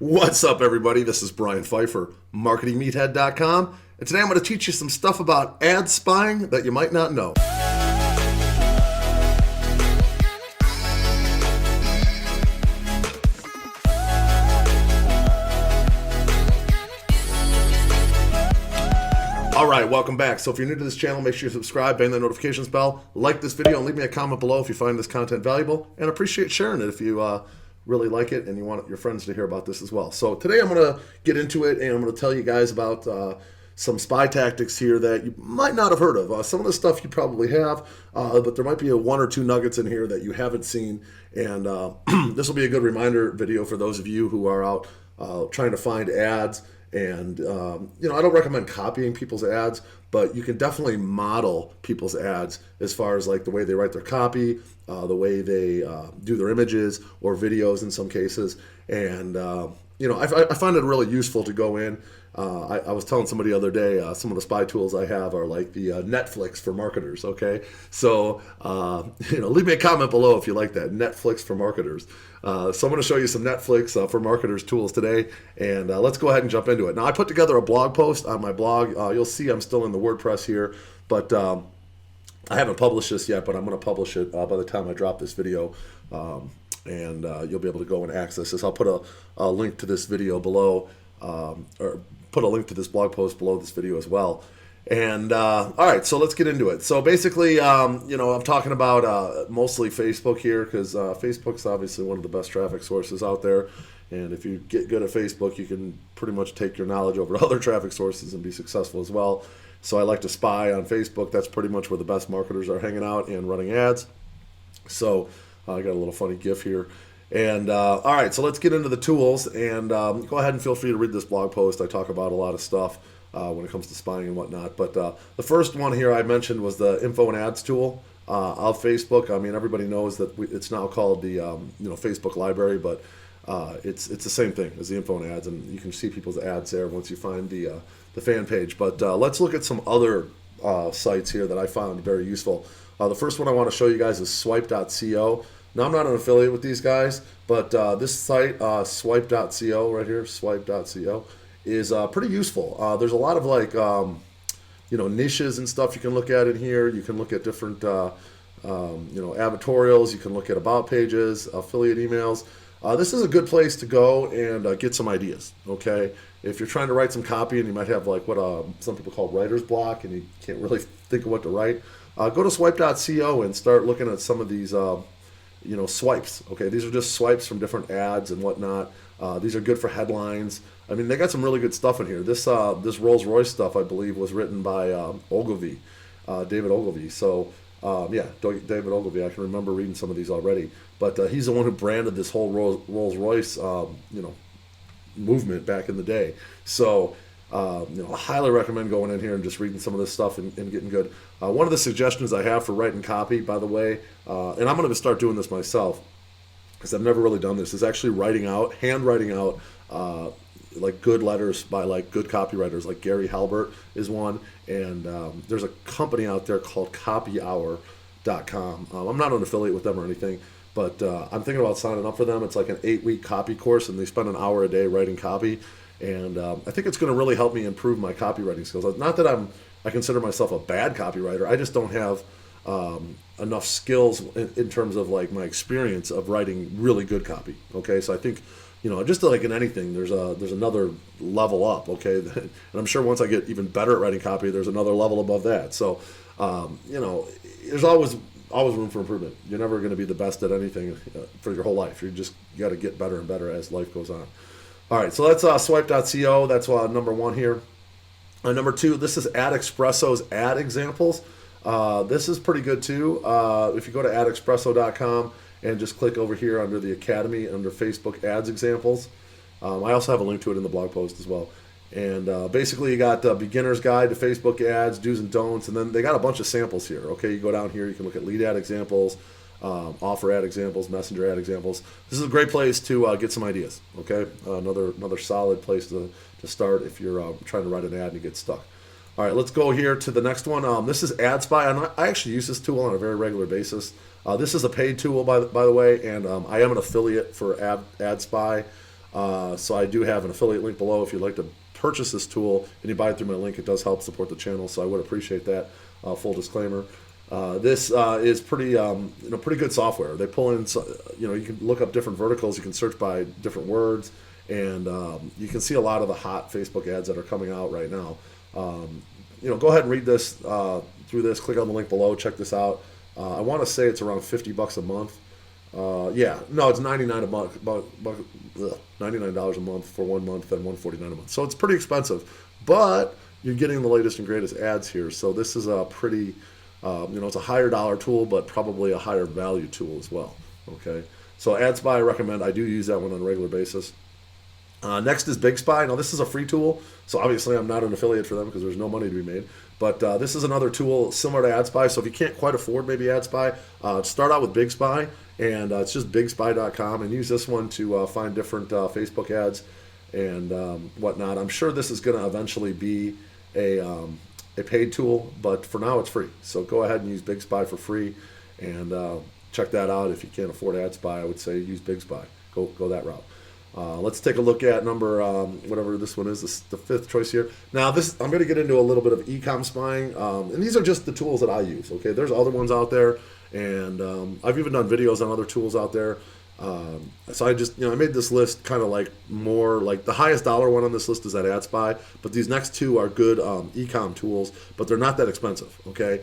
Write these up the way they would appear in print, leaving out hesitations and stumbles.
What's up, everybody? This is Brian Pfeiffer, marketingmeathead.com, and today I'm going to teach you some stuff about ad spying that you might not know. Alright, welcome back. So if you're new to this channel, make sure you subscribe, bang that notifications bell, like this video, and leave me a comment below if you find this content valuable, and appreciate sharing it if you really like it and you want your friends to hear about this as well. So today I'm going to get into it, and I'm going to tell you guys about some spy tactics here that you might not have heard of. Some of the stuff you probably have, but there might be one or two nuggets in here that you haven't seen, and this will be a good reminder video for those of you who are out trying to find ads. And I don't recommend copying people's ads, but you can definitely model people's ads as far as like the way they write their copy, the way they do their images or videos in some cases. And I find it really useful to go in. I was telling somebody the other day, some of the spy tools I have are like the Netflix for marketers, okay? So, leave me a comment below if you like that, Netflix for marketers. So I'm going to show you some Netflix for marketers tools today, and let's go ahead and jump into it. Now, I put together a blog post on my blog. You'll see I'm still in the WordPress here, but I haven't published this yet, but I'm going to publish it by the time I drop this video. And you'll be able to go and access this. I'll put a link to this video below, or put a link to this blog post below this video as well. And all right, so let's get into it. So basically, I'm talking about mostly Facebook here because Facebook's obviously one of the best traffic sources out there. And if you get good at Facebook, you can pretty much take your knowledge over to other traffic sources and be successful as well. So I like to spy on Facebook. That's pretty much where the best marketers are hanging out and running ads. So I got a little funny GIF here. And all right, so let's get into the tools, and go ahead and feel free to read this blog post. I talk about a lot of stuff when it comes to spying and whatnot. But the first one here I mentioned was the info and ads tool of Facebook. I mean, everybody knows that it's now called the Facebook library, but it's the same thing as the info and ads, and you can see people's ads there once you find the fan page. But let's look at some other sites here that I found very useful. The first one I want to show you guys is swipe.co. Now, I'm not an affiliate with these guys, but this site, swipe.co right here, swipe.co, is pretty useful. There's a lot of like, niches and stuff you can look at in here. You can look at different, advertorials. You can look at about pages, affiliate emails. This is a good place to go and get some ideas, okay? If you're trying to write some copy and you might have like what some people call writer's block and you can't really think of what to write, go to swipe.co and start looking at some of these swipes. Okay, these are just swipes from different ads and whatnot. These are good for headlines. I mean, they got some really good stuff in here. This Rolls-Royce stuff, I believe, was written by Ogilvy, David Ogilvy. So David Ogilvy. I can remember reading some of these already. But he's the one who branded this whole Rolls-Royce, movement back in the day. So I highly recommend going in here and just reading some of this stuff and getting good. One of the suggestions I have for writing copy, by the way, and I'm going to start doing this myself because I've never really done this, is actually handwriting out like good letters by like good copywriters, like Gary Halbert is one, and there's a company out there called copyhour.com. I'm not an affiliate with them or anything, but I'm thinking about signing up for them. It's like an 8-week copy course, and they spend an hour a day writing copy. And I think it's going to really help me improve my copywriting skills. Not that I consider myself a bad copywriter. I just don't have enough skills in terms of like my experience of writing really good copy. Okay, so I think just like in anything, there's another level up. Okay, and I'm sure once I get even better at writing copy, there's another level above that. So there's always room for improvement. You're never going to be the best at anything for your whole life. You got to get better and better as life goes on. All right, so that's swipe.co. That's number one here. Number two, this is AdExpresso's ad examples. This is pretty good too. If you go to adexpresso.com and just click over here under the Academy, under Facebook ads examples. I also have a link to it in the blog post as well. And basically you got the beginner's guide to Facebook ads, do's and don'ts, and then they got a bunch of samples here. Okay, you go down here, you can look at lead ad examples, offer ad examples, messenger ad examples. This is a great place to get some ideas. Okay, another solid place to start if you're trying to write an ad and you get stuck. All right, let's go here to the next one. This is AdSpy. I actually use this tool on a very regular basis. This is a paid tool, by the way, and I am an affiliate for AdSpy. So I do have an affiliate link below if you'd like to purchase this tool and you buy it through my link. It does help support the channel, so I would appreciate that. Full disclaimer. This is pretty, pretty good software. They pull in, you can look up different verticals. You can search by different words, and you can see a lot of the hot Facebook ads that are coming out right now. Go ahead and read this through this. Click on the link below. Check this out. I want to say it's around $50 a month. It's $99 a month. $99 a month for 1 month, and $149 a month. So it's pretty expensive, but you're getting the latest and greatest ads here. So this is a pretty, it's a higher dollar tool, but probably a higher value tool as well. Okay. So AdSpy, I recommend. I do use that one on a regular basis. Next is Big Spy. Now this is a free tool, so obviously I'm not an affiliate for them because there's no money to be made. But this is another tool similar to AdSpy. So if you can't quite afford maybe AdSpy, start out with Big Spy, and it's just bigspy.com, and use this one to find different Facebook ads and whatnot. I'm sure this is going to eventually be a paid tool, but for now it's free. So go ahead and use Big Spy for free, and check that out. If you can't afford AdSpy, I would say use Big Spy. Go that route. Let's take a look at number, whatever this one is, the fifth choice here. Now, I'm going to get into a little bit of e-com spying, and these are just the tools that I use. Okay, there's other ones out there, and I've even done videos on other tools out there. So I just, I made this list kind of like more like the highest dollar one on this list is at AdSpy, but these next two are good e-com tools, but they're not that expensive. Okay,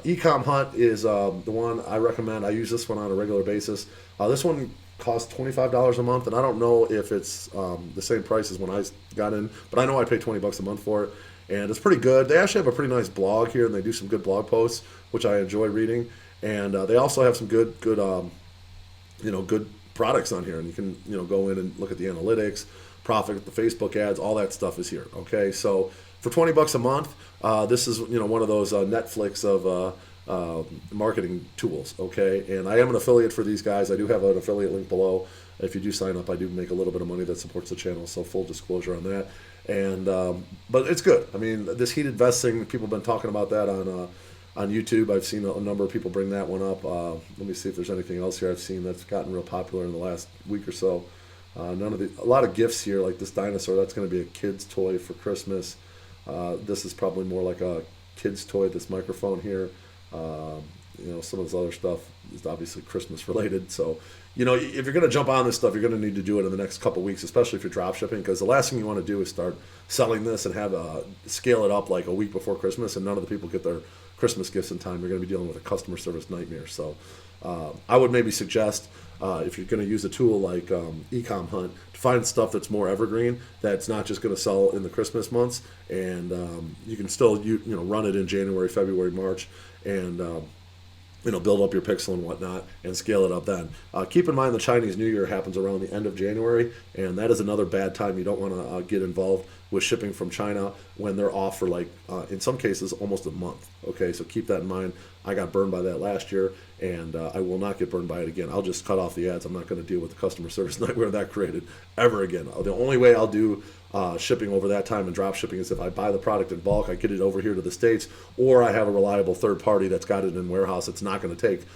e-com Hunt is the one I recommend. I use this one on a regular basis. This one costs $25 a month, and I don't know if it's the same price as when I got in, but I know I pay $20 a month for it, and it's pretty good. They actually have a pretty nice blog here, and they do some good blog posts, which I enjoy reading, and they also have some good products on here, and you can go in and look at the analytics, profit, the Facebook ads, all that stuff is here. Okay, so for $20 a month, this is one of those Netflix of marketing tools. Okay, and I am an affiliate for these guys. I do have an affiliate link below. If you do sign up, I do make a little bit of money that supports the channel, so full disclosure on that. And but it's good. I mean, this heated vest thing, people have been talking about that on YouTube. I've seen a number of people bring that one up. Let me see if there's anything else here I've seen that's gotten real popular in the last week or so. A lot of gifts here, like this dinosaur. That's going to be a kid's toy for Christmas. This is probably more like a kid's toy. This microphone here. Some of this other stuff is obviously Christmas related. So, if you're going to jump on this stuff, you're going to need to do it in the next couple weeks, especially if you're drop shipping, because the last thing you want to do is start selling this and have scale it up like a week before Christmas, and none of the people get their Christmas gifts in time. You're going to be dealing with a customer service nightmare. So I would maybe suggest if you're going to use a tool like Ecom Hunt, to find stuff that's more evergreen, that's not just going to sell in the Christmas months, and you can still run it in January, February, March, and build up your pixel and whatnot and scale it up then. Keep in mind the Chinese New Year happens around the end of January, and that is another bad time. You don't want to get involved with shipping from China when they're off for in some cases, almost a month. Okay, so keep that in mind. I got burned by that last year, and I will not get burned by it again. I'll just cut off the ads. I'm not going to deal with the customer service nightmare that created ever again. The only way I'll do shipping over that time and drop shipping is if I buy the product in bulk, I get it over here to the States, or I have a reliable third party that's got it in warehouse. It's not going to take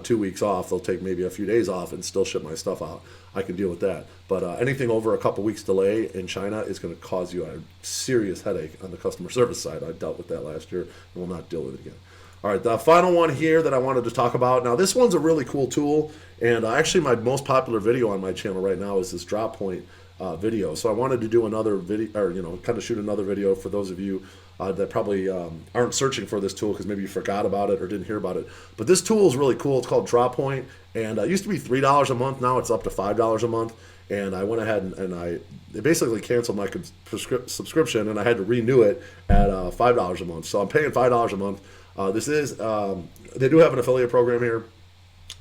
2 weeks off. They'll take maybe a few days off and still ship my stuff out. I can deal with that. But anything over a couple weeks delay in China is going to cause you a serious headache on the customer service side. I dealt with that last year and will not deal with it again. All right, the final one here that I wanted to talk about. Now, this one's a really cool tool, and actually my most popular video on my channel right now is this drop point video. So I wanted to do another video, or kind of shoot another video for those of you that probably aren't searching for this tool because maybe you forgot about it or didn't hear about it. But this tool is really cool. It's called Drop Point, and it used to be $3 a month. Now it's up to $5 a month. And I went ahead and I basically canceled my subscription, and I had to renew it at $5 a month. So I'm paying $5 a month. This is they do have an affiliate program here,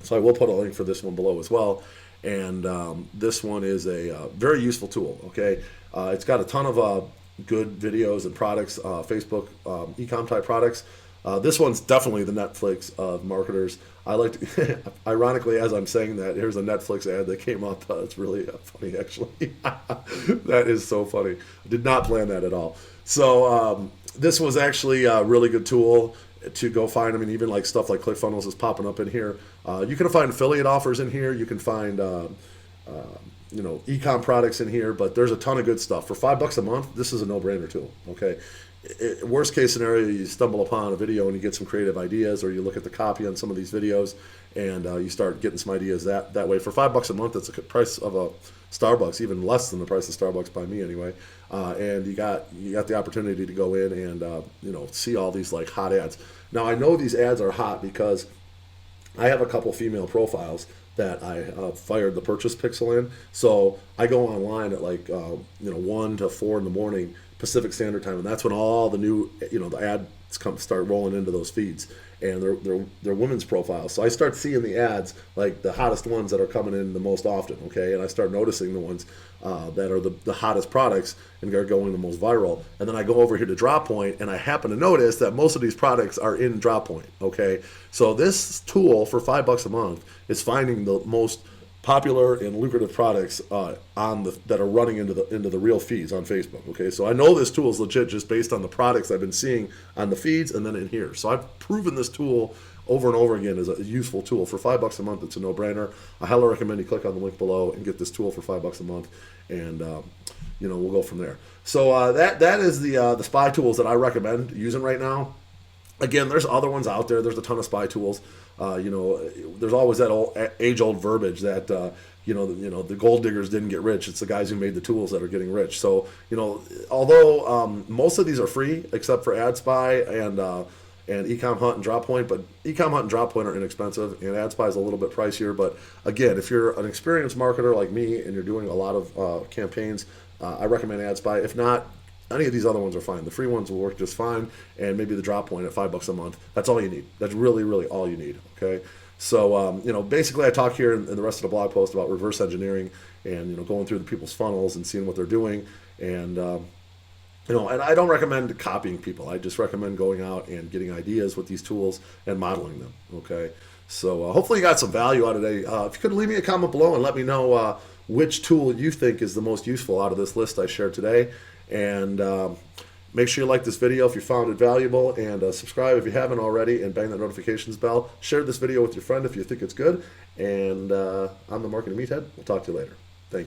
so I will put a link for this one below as well. And this one is a very useful tool. Okay, it's got a ton of good videos and products, Facebook e-com type products. This one's definitely the Netflix of marketers. I like to, ironically, as I'm saying that, here's a Netflix ad that came up. It's really funny, actually. That is so funny. I did not plan that at all. So this was actually a really good tool to go find. I mean, even like stuff like ClickFunnels is popping up in here. You can find affiliate offers in here. You can find e-com products in here, but there's a ton of good stuff. For $5 a month, this is a no-brainer tool, okay? Worst case scenario, you stumble upon a video and you get some creative ideas, or you look at the copy on some of these videos and you start getting some ideas that way. For $5 a month, that's the price of a Starbucks, even less than the price of Starbucks by me anyway. And you got the opportunity to go in and see all these like hot ads. Now I know these ads are hot because I have a couple female profiles that I fired the purchase pixel in. So I go online at like 1 to 4 in the morning Pacific Standard Time, and that's when all the new the ads start rolling into those feeds, and they're women's profiles. So I start seeing the ads, like the hottest ones that are coming in the most often, okay, and I start noticing the ones that are the hottest products and are going the most viral. And then I go over here to Drop Point, and I happen to notice that most of these products are in Drop Point, okay. So this tool for $5 a month is finding the most popular and lucrative products that are running into the real feeds on Facebook. Okay, so I know this tool is legit just based on the products I've been seeing on the feeds and then in here. So I've proven this tool over and over again as a useful tool. For $5 a month, it's a no-brainer. I highly recommend you click on the link below and get this tool for $5 a month, and we'll go from there. So that is the spy tools that I recommend using right now. Again, there's other ones out there. There's a ton of spy tools. There's always that age-old verbiage that the gold diggers didn't get rich. It's the guys who made the tools that are getting rich. So although most of these are free except for AdSpy and Ecom Hunt and Drop Point, but Ecom Hunt and Drop Point are inexpensive, and AdSpy is a little bit pricier. But again, if you're an experienced marketer like me and you're doing a lot of campaigns, I recommend AdSpy. If not, any of these other ones are fine. The free ones will work just fine, and maybe the Drop Point at $5 a month. That's all you need. That's really, really all you need. Okay. So basically, I talk here in the rest of the blog post about reverse engineering and going through the people's funnels and seeing what they're doing, and and I don't recommend copying people. I just recommend going out and getting ideas with these tools and modeling them. Okay. So hopefully you got some value out of today. If you could leave me a comment below and let me know which tool you think is the most useful out of this list I shared today. And make sure you like this video if you found it valuable, and subscribe if you haven't already, and bang that notifications bell. Share this video with your friend if you think it's good. And I'm the Marketing Meathead. We'll talk to you later.